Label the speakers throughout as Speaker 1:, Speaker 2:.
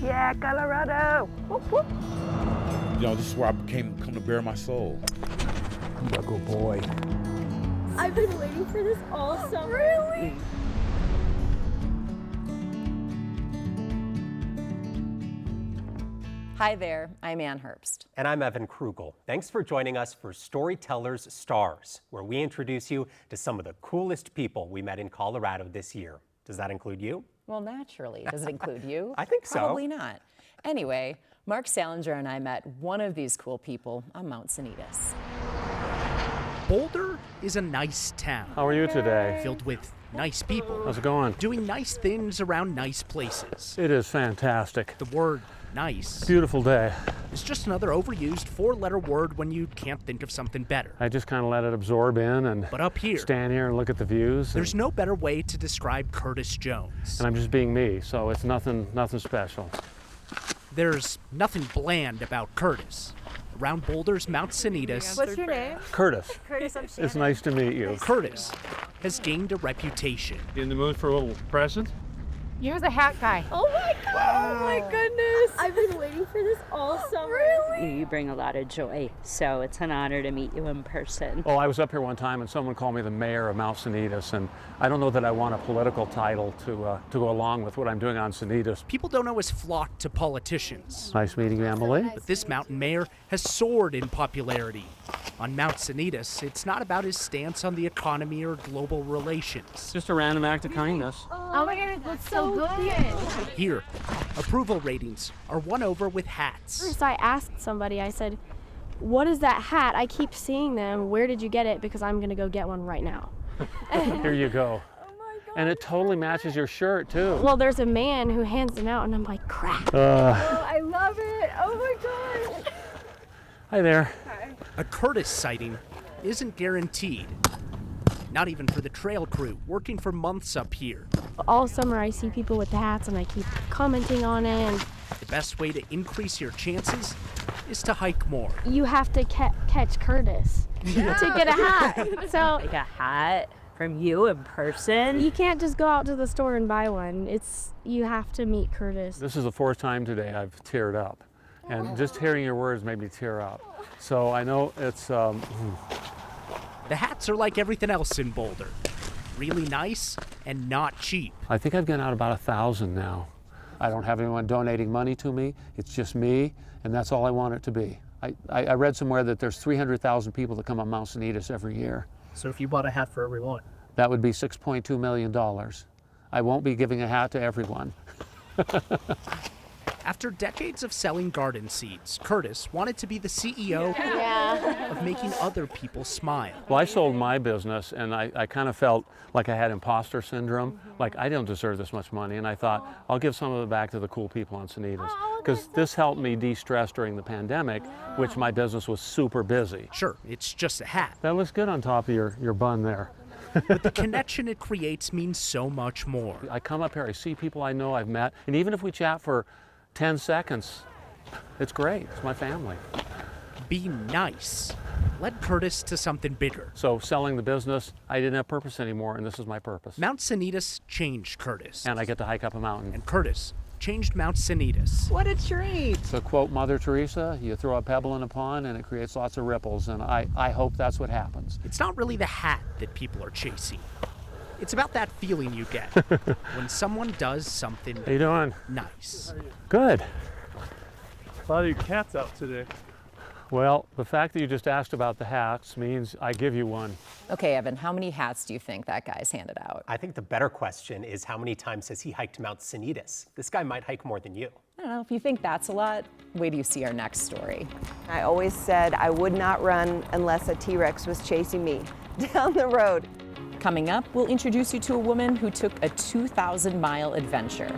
Speaker 1: Yeah, Colorado. Whoop, whoop.
Speaker 2: You know, this is where I come to bare my soul.
Speaker 3: You a good boy.
Speaker 4: I've been waiting for this all summer.
Speaker 1: Really?
Speaker 5: Hi there, I'm Ann Herbst.
Speaker 6: And I'm Evan Krugel. Thanks for joining us for Storytellers Stars, where we introduce you to some of the coolest people we met in Colorado this year. Does that include you?
Speaker 5: Well, naturally. Does it include you?
Speaker 6: I think so.
Speaker 5: Probably not. Anyway, Mark Salinger and I met one of these cool people on Mount Sanitas.
Speaker 3: Boulder is a nice town.
Speaker 7: How are you today?
Speaker 3: Filled with nice people.
Speaker 7: How's it going?
Speaker 3: Doing nice things around nice places.
Speaker 7: It is fantastic.
Speaker 3: The word nice
Speaker 7: Beautiful day.
Speaker 3: is just another overused four-letter word when you can't think of something better.
Speaker 7: I just kind of let it absorb in and
Speaker 3: But up here,
Speaker 7: stand here and look at the views.
Speaker 3: there's no better way to describe Curtis Jones.
Speaker 7: And I'm just being me, so it's nothing special.
Speaker 3: There's nothing bland about Curtis. Around Boulder's Mount Sanitas,
Speaker 1: What's your name?
Speaker 7: Curtis,
Speaker 1: Curtis, I'm Shannon.
Speaker 7: it's nice to meet you.
Speaker 3: Curtis has gained a reputation.
Speaker 7: In the mood for a little present?
Speaker 1: You're the hat guy.
Speaker 4: Oh my god! Oh my goodness! I've been waiting for this all summer.
Speaker 1: Really?
Speaker 8: You bring a lot of joy, so it's an honor to meet you in person.
Speaker 7: Oh, I was up here one time and someone called me the mayor of Mount Sanitas, and I don't know that I want a political title to go along with what I'm doing on Sanitas.
Speaker 3: People don't always flock to politicians,
Speaker 7: Nice meeting you, Emily.
Speaker 3: but this mountain mayor has soared in popularity. On Mount Sanitas, it's not about his stance on the economy or global relations.
Speaker 7: Just a random act of kindness.
Speaker 4: Oh my god, it looks so good.
Speaker 3: Here, approval ratings are won over with hats.
Speaker 9: First, I asked somebody, I said, what is that hat? I keep seeing them. Where did you get it? Because I'm going to go get one right now.
Speaker 7: Here you go. And it totally matches your shirt, too.
Speaker 9: Well, there's a man who hands them out, and I'm like, crap.
Speaker 4: Oh, I love it. Oh my god.
Speaker 7: Hi there.
Speaker 3: A Curtis sighting isn't guaranteed. Not even for the trail crew working for months up here.
Speaker 9: All summer, I see people with the hats, and I keep commenting on it. And
Speaker 3: The best way to increase your chances is to hike more.
Speaker 9: you have to catch Curtis to get a hat. So
Speaker 8: Like a hat from you in person.
Speaker 9: you can't just go out to the store and buy one. You have to meet Curtis.
Speaker 7: This is the fourth time today I've teared up. And just hearing your words made me tear up. So I know it's,
Speaker 3: The hats are like everything else in Boulder. Really nice and not cheap.
Speaker 7: I think I've gotten out about 1,000 now. I don't have anyone donating money to me. It's just me, and that's all I want it to be. I read somewhere that there's 300,000 people that come on Mount Sanitas every year.
Speaker 10: So if you bought a hat for everyone,
Speaker 7: That would be $6.2 million. I won't be giving a hat to everyone.
Speaker 3: After decades of selling garden seeds, Curtis wanted to be the CEO of making other people smile.
Speaker 7: Well, I sold my business, and I kind of felt like I had imposter syndrome, like I don't deserve this much money, and I thought, I'll give some of it back to the cool people on Sanitas, because this helped me de-stress during the pandemic, which my business was super busy.
Speaker 3: Sure, it's just a hat,
Speaker 7: That looks good on top of your bun there.
Speaker 3: but the connection it creates means so much more.
Speaker 7: I come up here, I see people I know, I've met, and even if we chat for 10 seconds, it's great. It's my family.
Speaker 3: Be nice. Led Curtis to something bigger.
Speaker 7: So selling the business, I didn't have purpose anymore, and this is my purpose.
Speaker 3: Mount Sanitas changed Curtis.
Speaker 7: And I get to hike up a mountain.
Speaker 3: And Curtis changed Mount Sanitas.
Speaker 1: What a treat.
Speaker 7: To quote Mother Teresa, you throw a pebble in a pond and it creates lots of ripples, and I hope that's what happens.
Speaker 3: It's not really the hat that people are chasing. It's about that feeling you get when someone does something
Speaker 7: How you doing?
Speaker 3: nice.
Speaker 7: Good.
Speaker 10: a lot of your cats out today.
Speaker 7: Well, the fact that you just asked about the hats means I give you one.
Speaker 5: Okay, Evan, how many hats do you think that guy's handed out?
Speaker 6: I think the better question is how many times has he hiked Mount Sanitas? This guy might hike more than you.
Speaker 5: I don't know, if you think that's a lot, wait till you see our next story.
Speaker 1: I always said I would not run unless a T-Rex was chasing me down the road.
Speaker 5: Coming up, we'll introduce you to a woman who took a 2,000-mile adventure.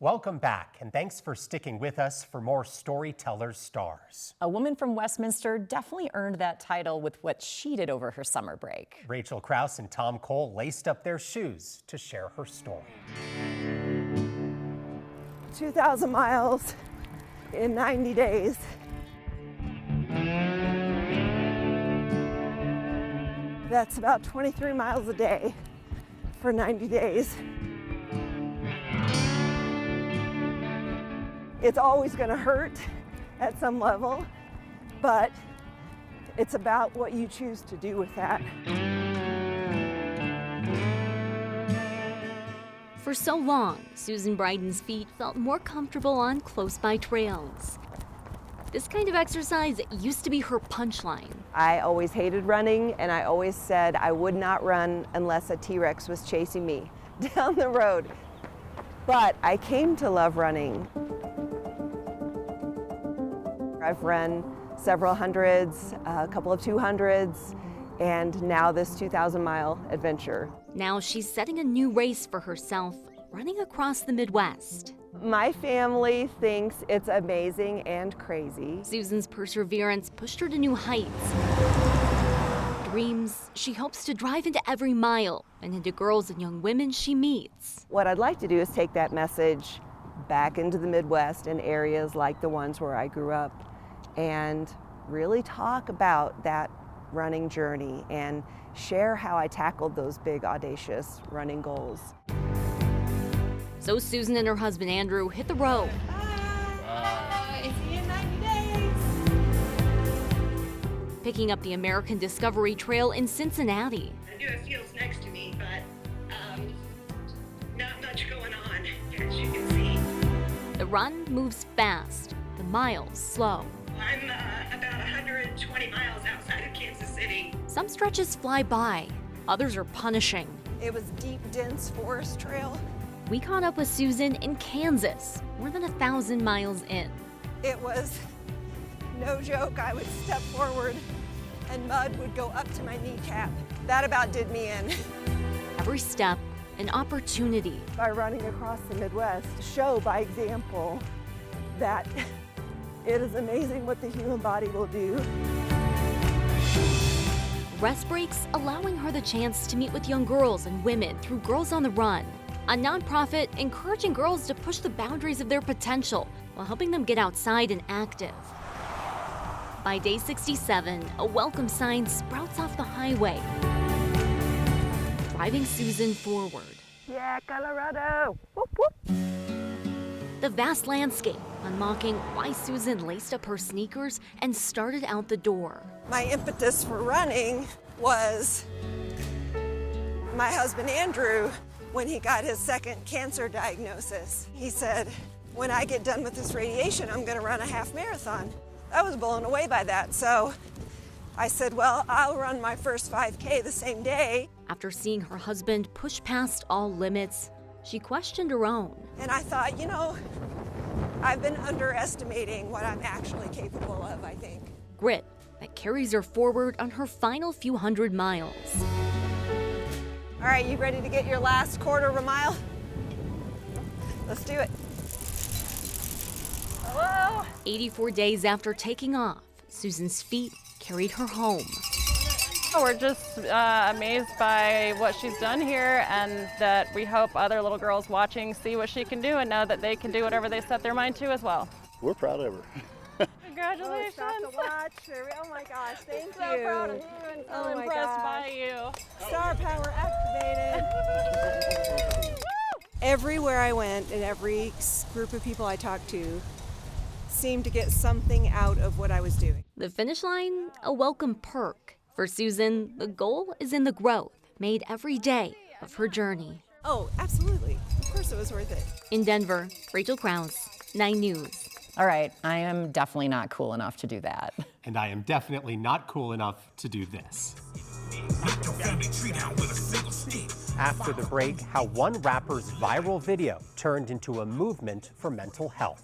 Speaker 6: Welcome back, and thanks for sticking with us for more Storytellers Stars.
Speaker 5: A woman from Westminster definitely earned that title with what she did over her summer break.
Speaker 6: Rachel Krause and Tom Cole laced up their shoes to share her story.
Speaker 1: 2,000 miles in 90 days. That's about 23 miles a day for 90 days. It's always going to hurt at some level, but it's about what you choose to do with that.
Speaker 11: For so long, Susan Bryden's feet felt more comfortable on close-by trails. This kind of exercise used to be her punchline.
Speaker 1: I always hated running, and I always said I would not run unless a T-Rex was chasing me down the road. But I came to love running. I've run several hundreds, a couple of 200s, and now this 2,000-mile adventure.
Speaker 11: Now she's setting a new race for herself, running across the Midwest.
Speaker 1: My family thinks it's amazing and crazy.
Speaker 11: Susan's perseverance pushed her to new heights. Dreams she hopes to drive into every mile and into girls and young women she meets.
Speaker 1: What I'd like to do is take that message back into the Midwest and areas like the ones where I grew up and really talk about that running journey and share how I tackled those big, audacious running goals.
Speaker 11: So Susan and her husband Andrew hit the road.
Speaker 1: Bye. See you in 90 days.
Speaker 11: Picking up the American Discovery Trail in Cincinnati.
Speaker 12: I do have fields next to me, but not much going on, as you can see.
Speaker 11: The run moves fast, the miles slow.
Speaker 12: I'm about 120 miles outside of Kansas City.
Speaker 11: Some stretches fly by, others are punishing.
Speaker 1: It was deep, dense forest trail.
Speaker 11: We caught up with Susan in Kansas, more than 1,000 miles in.
Speaker 1: It was no joke. I would step forward and mud would go up to my kneecap. That about did me in.
Speaker 11: Every step, an opportunity.
Speaker 1: By running across the Midwest, show by example that it is amazing what the human body will do.
Speaker 11: Rest breaks allowing her the chance to meet with young girls and women through Girls on the Run, a nonprofit encouraging girls to push the boundaries of their potential while helping them get outside and active. By day 67, a welcome sign sprouts off the highway, driving Susan forward.
Speaker 1: Yeah, Colorado! Whoop, whoop.
Speaker 11: The vast landscape unlocking why Susan laced up her sneakers and started out the door.
Speaker 1: My impetus for running was my husband Andrew. When he got his second cancer diagnosis, he said, when I get done with this radiation, I'm gonna run a half marathon. I was blown away by that, so I said, well, I'll run my first 5K the same day.
Speaker 11: After seeing her husband push past all limits, she questioned her own.
Speaker 1: And I thought, you know, I've been underestimating what I'm actually capable of, I think.
Speaker 11: Grit that carries her forward on her final few hundred miles.
Speaker 1: All right, you ready to get your last quarter of a mile? Let's do it. Hello?
Speaker 11: 84 days after taking off, Susan's feet carried her home.
Speaker 13: We're just amazed by what she's done here, and that we hope other little girls watching see what she can do and know that they can do whatever they set their mind to as well.
Speaker 14: We're proud of her.
Speaker 13: Congratulations.
Speaker 4: Oh, stop to watch. Oh my gosh, thank you.
Speaker 13: So proud of you and so impressed by you.
Speaker 1: Star power activated. Everywhere I went and every group of people I talked to seemed to get something out of what I was doing.
Speaker 11: The finish line, a welcome perk. For Susan, the goal is in the growth made every day of her journey.
Speaker 1: Oh, absolutely. Of course it was worth it.
Speaker 11: In Denver, Rachel Krause, 9 News.
Speaker 5: All right, I am definitely not cool enough to do that.
Speaker 6: And I am definitely not cool enough to do this. After the break, how one rapper's viral video turned into a movement for mental health.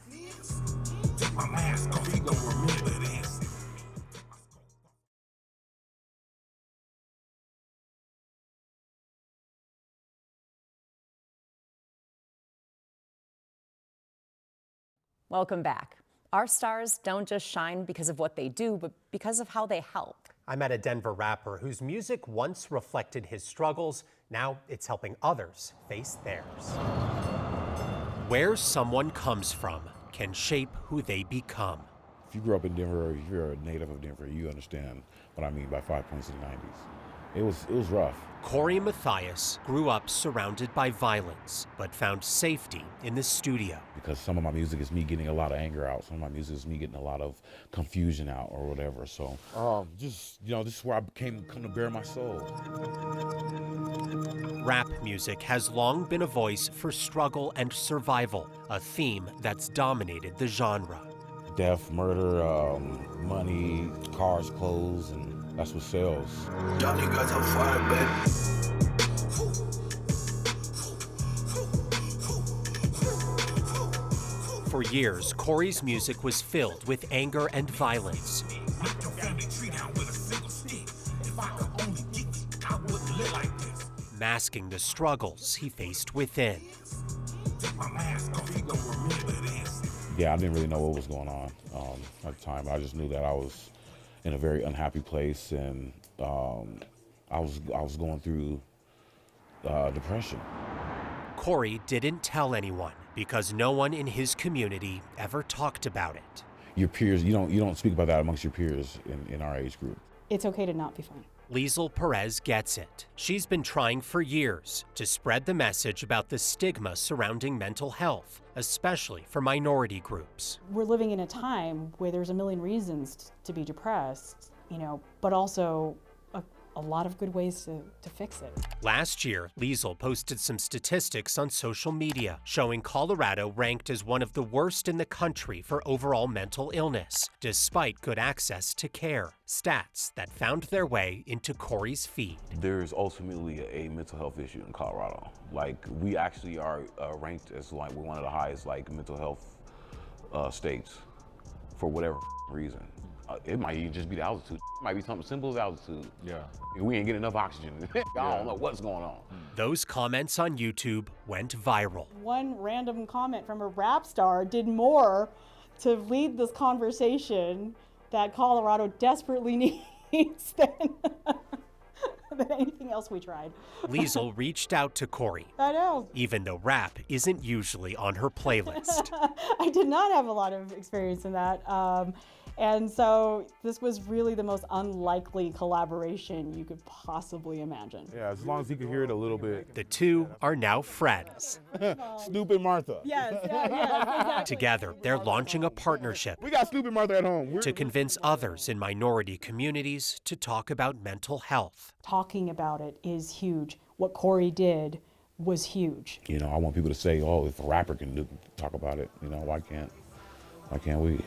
Speaker 5: Welcome back. Our stars don't just shine because of what they do, but because of how they help.
Speaker 6: I met a Denver rapper whose music once reflected his struggles. Now it's helping others face theirs. Where someone comes from can shape who they become.
Speaker 2: If you grew up in Denver, or if you're a native of Denver, you understand what I mean by 5 points in the 90s. It was rough.
Speaker 6: Corey Mathias grew up surrounded by violence, but found safety in the studio.
Speaker 2: Because some of my music is me getting a lot of anger out. Some of my music is me getting a lot of confusion out or whatever. So just, this is where I come to bare my soul.
Speaker 6: Rap music has long been a voice for struggle and survival, a theme that's dominated the genre.
Speaker 2: Death, murder, money, cars, clothes, and that's what sells.
Speaker 14: Y'all niggas on fire,
Speaker 6: baby. For years, Corey's music was filled with anger and violence. Masking the struggles he faced within.
Speaker 2: Yeah, I didn't really know what was going on at the time. I just knew that I was in a very unhappy place, and I was going through depression.
Speaker 6: Corey didn't tell anyone because no one in his community ever talked about it.
Speaker 2: Your peers, you don't speak about that amongst your peers in our age group.
Speaker 15: It's okay to not be fine.
Speaker 6: Liesl Perez gets it. She's been trying for years to spread the message about the stigma surrounding mental health, especially for minority groups.
Speaker 15: We're living in a time where there's a million reasons to be depressed, but also a lot of good ways to fix it.
Speaker 6: Last year, Liesl posted some statistics on social media showing Colorado ranked as one of the worst in the country for overall mental illness, despite good access to care. Stats that found their way into Corey's feed.
Speaker 16: There's ultimately a mental health issue in Colorado. We actually are ranked as we're one of the highest mental health states for whatever reason. It might even just be the altitude. It might be something simple as altitude.
Speaker 2: Yeah.
Speaker 16: We ain't getting enough oxygen. I don't know what's going on.
Speaker 6: Those comments on YouTube went viral.
Speaker 15: One random comment from a rap star did more to lead this conversation that Colorado desperately needs than anything else we tried.
Speaker 6: Liesl reached out to Corey.
Speaker 15: I know.
Speaker 6: Even though rap isn't usually on her playlist.
Speaker 15: I did not have a lot of experience in that. And so this was really the most unlikely collaboration you could possibly imagine.
Speaker 2: Yeah, as long as he could hear it a little bit.
Speaker 6: The two are now friends.
Speaker 2: Snoop and Martha.
Speaker 15: Yes, exactly.
Speaker 6: Together, they're launching a partnership.
Speaker 2: We got Snoop and Martha at home.
Speaker 6: To convince others in minority communities to talk about mental health.
Speaker 15: Talking about it is huge. What Corey did was huge.
Speaker 2: I want people to say, oh, if a rapper can talk about it, why can't we?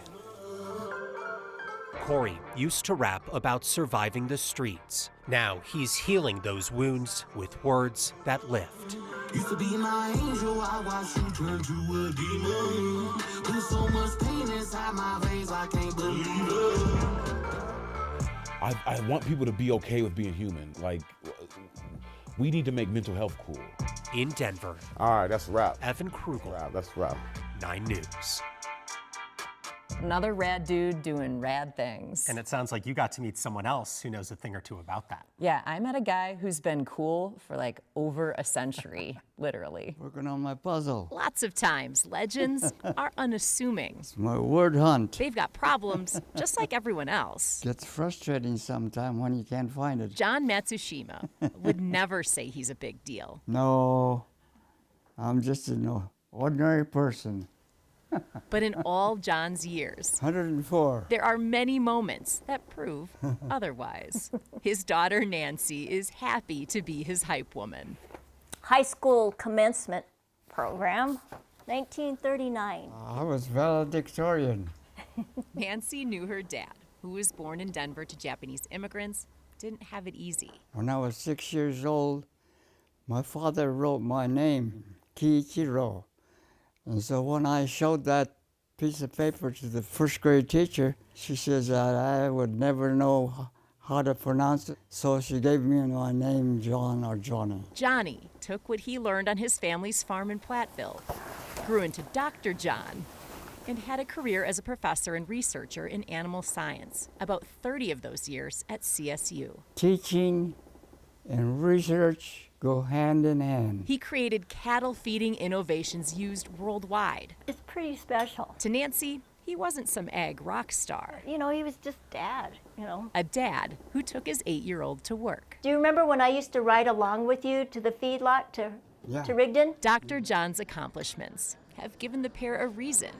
Speaker 6: Corey used to rap about surviving the streets. Now he's healing those wounds with words that lift.
Speaker 14: Used to be my angel, I watched you turn to a demon. There's so much pain inside my veins, I can't believe it.
Speaker 2: I want people to be okay with being human. We need to make mental health cool.
Speaker 6: In Denver.
Speaker 2: All right, that's a wrap.
Speaker 6: Evan Krugel.
Speaker 2: That's a wrap.
Speaker 6: 9 News.
Speaker 5: Another rad dude doing rad things.
Speaker 6: And it sounds like you got to meet someone else who knows a thing or two about that.
Speaker 5: Yeah, I met a guy who's been cool for over a century, literally.
Speaker 17: Working on my puzzle.
Speaker 18: Lots of times, legends are unassuming.
Speaker 17: It's my word hunt.
Speaker 18: They've got problems, just like everyone else.
Speaker 17: Gets frustrating sometimes when you can't find it.
Speaker 18: John Matsushima would never say he's a big deal.
Speaker 17: No, I'm just an ordinary person.
Speaker 18: But in all John's years,
Speaker 17: 104,
Speaker 18: there are many moments that prove otherwise. His daughter Nancy is happy to be his hype woman.
Speaker 19: High school commencement program, 1939.
Speaker 17: I was valedictorian.
Speaker 18: Nancy knew her dad, who was born in Denver to Japanese immigrants, didn't have it easy.
Speaker 17: When I was 6 years old, my father wrote my name, Kiichiro. And so when I showed that piece of paper to the first grade teacher, she says that I would never know how to pronounce it. So she gave me my name, John or Johnny.
Speaker 18: Johnny took what he learned on his family's farm in Platteville, grew into Dr. John, and had a career as a professor and researcher in animal science, about 30 of those years at CSU.
Speaker 17: Teaching and research go hand in hand.
Speaker 18: He created cattle feeding innovations used worldwide.
Speaker 19: It's pretty special.
Speaker 18: To Nancy, he wasn't some ag rock star.
Speaker 19: You know, he was just dad, you know.
Speaker 18: A dad who took his 8-year-old to work.
Speaker 19: Do you remember when I used to ride along with you to the feedlot to Rigdon?
Speaker 18: Dr. John's accomplishments have given the pair a reason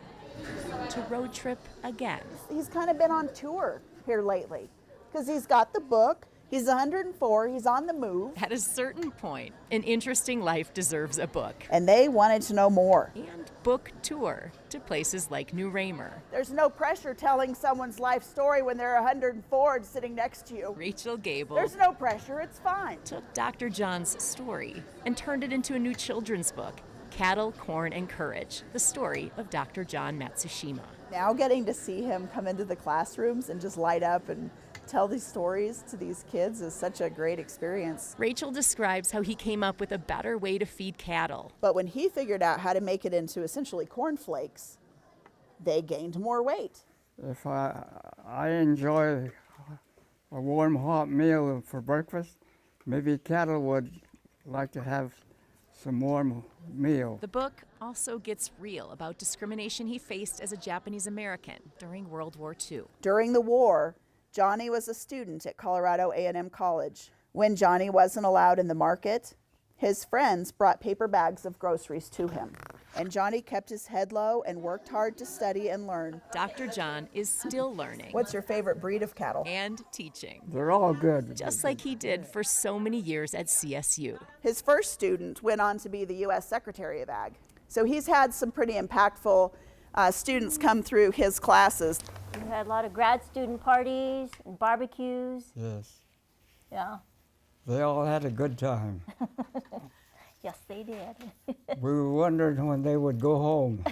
Speaker 18: to road trip again.
Speaker 20: He's kind of been on tour here lately because he's got the book. He's 104, he's on the move.
Speaker 18: At a certain point, an interesting life deserves a book.
Speaker 20: And they wanted to know more.
Speaker 18: And book tour to places like New Raymer.
Speaker 20: There's no pressure telling someone's life story when they're 104 and sitting next to you.
Speaker 18: Rachel Gable.
Speaker 20: There's no pressure, it's fine.
Speaker 18: Took Dr. John's story and turned it into a new children's book, Cattle, Corn, and Courage, the story of Dr. John Matsushima.
Speaker 20: Now getting to see him come into the classrooms and just light up and tell these stories to these kids is such a great experience.
Speaker 18: Rachel describes how he came up with a better way to feed cattle.
Speaker 20: But when he figured out how to make it into essentially cornflakes, they gained more weight.
Speaker 17: If I enjoy a warm, hot meal for breakfast, maybe cattle would like to have some warm meal.
Speaker 18: The book also gets real about discrimination he faced as a Japanese American during World War II.
Speaker 20: During the war, Johnny was a student at Colorado A&M College. When Johnny wasn't allowed in the market, his friends brought paper bags of groceries to him. And Johnny kept his head low and worked hard to study and learn.
Speaker 18: Dr. John is still learning.
Speaker 20: What's your favorite breed of cattle?
Speaker 18: And teaching.
Speaker 17: They're all good.
Speaker 18: Just like he did for so many years at CSU.
Speaker 20: His first student went on to be the U.S. Secretary of Ag. So he's had some pretty impactful students come through his classes.
Speaker 19: We had a lot of grad student parties and barbecues.
Speaker 17: Yes.
Speaker 19: Yeah.
Speaker 17: They all had a good time.
Speaker 19: Yes, they did.
Speaker 17: We wondered when they would go home.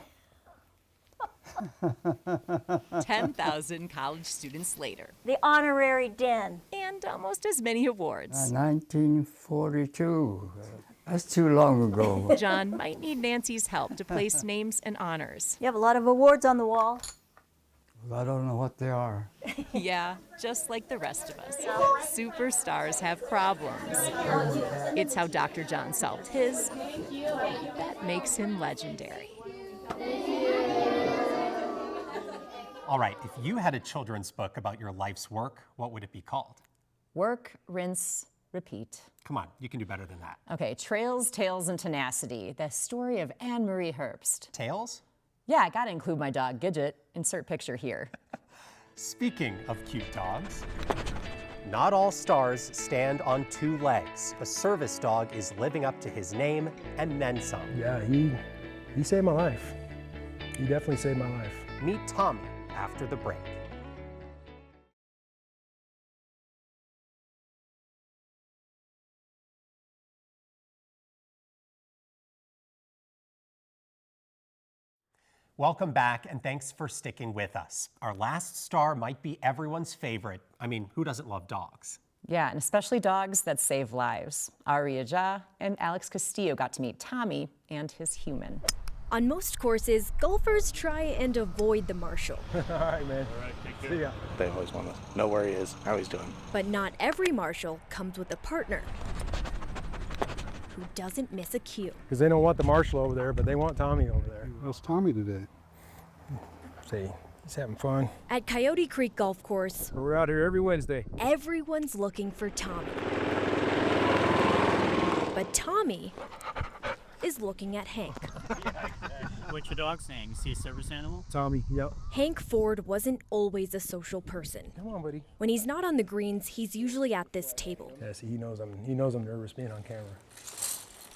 Speaker 18: 10,000 college students later.
Speaker 19: The honorary den.
Speaker 18: And almost as many awards.
Speaker 17: 1942. That's too long ago.
Speaker 18: John might need Nancy's help to place names and honors.
Speaker 19: You have a lot of awards on the wall.
Speaker 17: I don't know what they are.
Speaker 18: Yeah, just like the rest of us. Superstars have problems. It's how Dr. John solved his. That makes him legendary.
Speaker 6: All right, if you had a children's book about your life's work, what would it be called?
Speaker 5: Work, rinse, repeat.
Speaker 6: Come on, you can do better than that.
Speaker 5: Okay, Trails, Tales, and Tenacity, the story of Anne Marie Herbst.
Speaker 6: Tales?
Speaker 5: Yeah, I gotta include my dog, Gidget. Insert picture here.
Speaker 6: Speaking of cute dogs, not all stars stand on two legs. A service dog is living up to his name and then some.
Speaker 10: Yeah, he saved my life. He definitely saved my life.
Speaker 6: Meet Tommy after the break. Welcome back, and thanks for sticking with us. Our last star might be everyone's favorite. I mean, who doesn't love dogs?
Speaker 5: Yeah, and especially dogs that save lives. Aria Ja and Alex Castillo got to meet Tommy and his human.
Speaker 21: On most courses, golfers try and avoid the marshal.
Speaker 10: All right, man. All right, take care. See ya.
Speaker 22: They always want to know where he is, how he's doing.
Speaker 21: But not every marshal comes with a partner who doesn't miss a cue.
Speaker 10: Because they don't want the marshal over there, but they want Tommy over there.
Speaker 23: How's Tommy today?
Speaker 10: See, he's having fun.
Speaker 21: At Coyote Creek Golf Course,
Speaker 10: We're out here every Wednesday.
Speaker 21: everyone's looking for Tommy. But Tommy is looking at Hank.
Speaker 24: What's your dog's name? Is he a service animal?
Speaker 10: Tommy, yep.
Speaker 21: Hank Ford wasn't always a social person.
Speaker 10: Come on, buddy.
Speaker 21: When he's not on the greens, he's usually at this table,
Speaker 10: Yeah, see, he knows I'm nervous being on camera.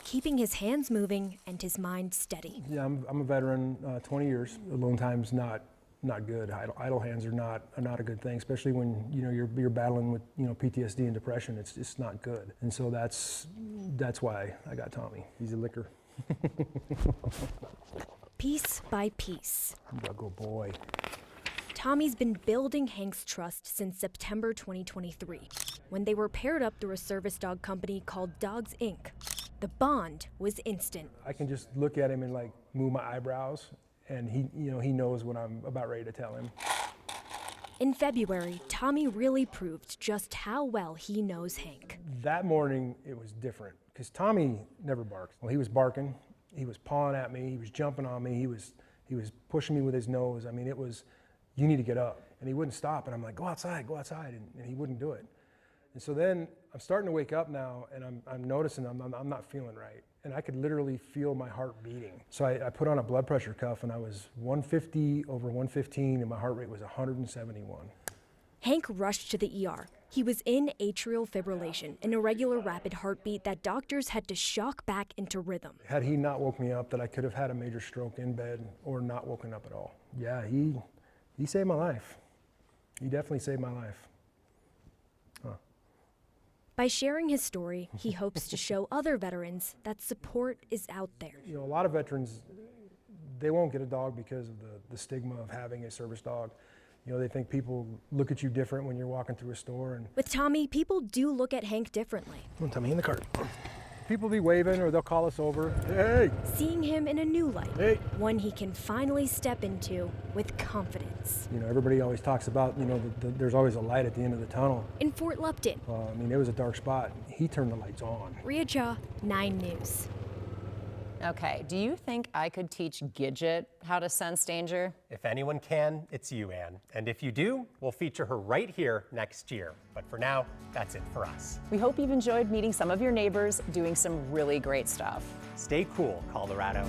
Speaker 21: keeping his hands moving and his mind steady.
Speaker 10: Yeah, I'm a veteran, 20 years. Alone time's not good. Idle hands are not a good thing, especially when you're battling with PTSD and depression. It's just not good. And so that's why I got Tommy. He's a licker.
Speaker 21: Piece by piece,
Speaker 10: Good boy.
Speaker 21: Tommy's been building Hank's trust since September 2023, when they were paired up through a service dog company called Dogs Inc. The bond was instant.
Speaker 10: I can just look at him and move my eyebrows, and he knows what I'm about ready to tell him.
Speaker 21: In February, Tommy really proved just how well he knows Hank.
Speaker 10: That morning, it was different because Tommy never barks. Well, he was barking, he was pawing at me, he was jumping on me, he was pushing me with his nose. I mean, it was, you need to get up. And he wouldn't stop, and I'm like, go outside, and he wouldn't do it. And so then I'm starting to wake up now, and I'm noticing I'm not feeling right. And I could literally feel my heart beating. So I put on a blood pressure cuff, and I was 150 over 115, and my heart rate was 171.
Speaker 21: Hank rushed to the ER. He was in atrial fibrillation, an irregular rapid heartbeat that doctors had to shock back into rhythm.
Speaker 10: Had he not woke me up, that I could have had a major stroke in bed or not woken up at all. Yeah, he saved my life. He definitely saved my life. Huh.
Speaker 21: By sharing his story, he hopes to show other veterans that support is out there.
Speaker 10: You know, a lot of veterans, they won't get a dog because of the stigma of having a service dog. You know, they think people look at you different when you're walking through a store. And
Speaker 21: with Tommy, people do look at Hank differently.
Speaker 10: Come on, Tommy, in the cart. People be waving or they'll call us over. Hey!
Speaker 21: Seeing him in a new light,
Speaker 10: hey.
Speaker 21: One he can finally step into with confidence.
Speaker 10: You know, everybody always talks about, you know, there's always a light at the end of the tunnel.
Speaker 21: In Fort Lupton.
Speaker 10: I mean, it was a dark spot. He turned the lights on.
Speaker 21: Rhea Cha, 9 News.
Speaker 5: Okay, do you think I could teach Gidget how to sense danger?
Speaker 6: If anyone can, it's you, Ann. And if you do, we'll feature her right here next year. But for now, that's it for us.
Speaker 5: We hope you've enjoyed meeting some of your neighbors doing some really great stuff.
Speaker 6: Stay cool, Colorado.